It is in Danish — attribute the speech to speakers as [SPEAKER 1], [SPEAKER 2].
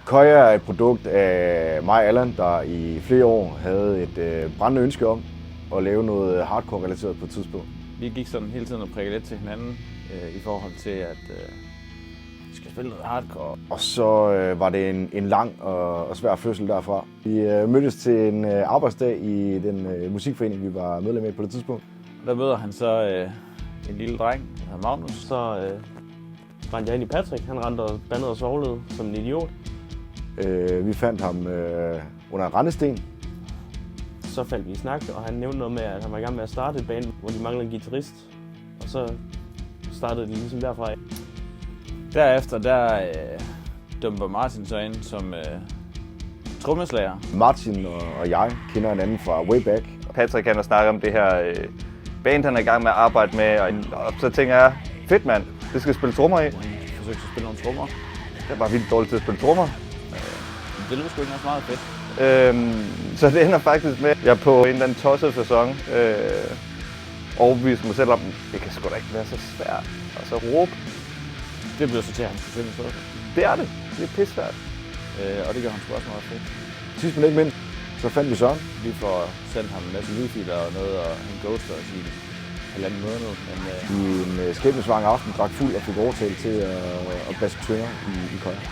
[SPEAKER 1] Køjer er et produkt af mig og Allan, der i flere år havde et brændende ønske om at lave noget hardcore relateret på et tidspunkt.
[SPEAKER 2] Vi gik sådan hele tiden og prikkede lidt til hinanden i forhold til, at vi skal spille noget hardcore.
[SPEAKER 1] Og så var det en lang og svær fødsel derfra. Vi mødtes til en arbejdsdag i den musikforening, vi var medlem af på det tidspunkt.
[SPEAKER 2] Der møder han så en lille dreng, der hedder Magnus.
[SPEAKER 3] Så rendte jeg ind i Patrick. Han rendte og bandede og svovlede som en idiot.
[SPEAKER 1] Vi fandt ham under en rendesten.
[SPEAKER 3] Så faldt vi i snak, og han nævnte noget med, at han var i gang med at starte et band, hvor de manglede en guitarist. Og så startede de ligesom derfra.
[SPEAKER 2] Derefter dumper Martin så ind som trommeslager.
[SPEAKER 1] Martin og jeg kender hinanden fra way back.
[SPEAKER 4] Patrick han har snakket om det her band, han er i gang med at arbejde med, og så tænker jeg, fedt mand, det skal spille trommer i.
[SPEAKER 2] Han forsøgte at spille nogle trommer.
[SPEAKER 4] Jeg var vildt dårlig til at spille trommer.
[SPEAKER 2] Det lyder sgu ikke også meget fedt.
[SPEAKER 4] Så det ender faktisk med, at jeg på en eller anden tosset sæson overbeviste mig selv om, det kan sgu da ikke være så svært. Og så råbe.
[SPEAKER 2] Det blev så til, at han skulle finde noget.
[SPEAKER 4] Det er det. Det er pissvært.
[SPEAKER 2] Og det gør han sgu også meget fedt.
[SPEAKER 1] Sidst men ikke mindst, så fandt vi Søren.
[SPEAKER 2] Vi får sendt ham en masse lydfiler og noget, og han ghoster os i halvanden måned. Men,
[SPEAKER 1] I en skæbnesvanger aften drak fuld og fik overtalt til at baske tønder i Køjer.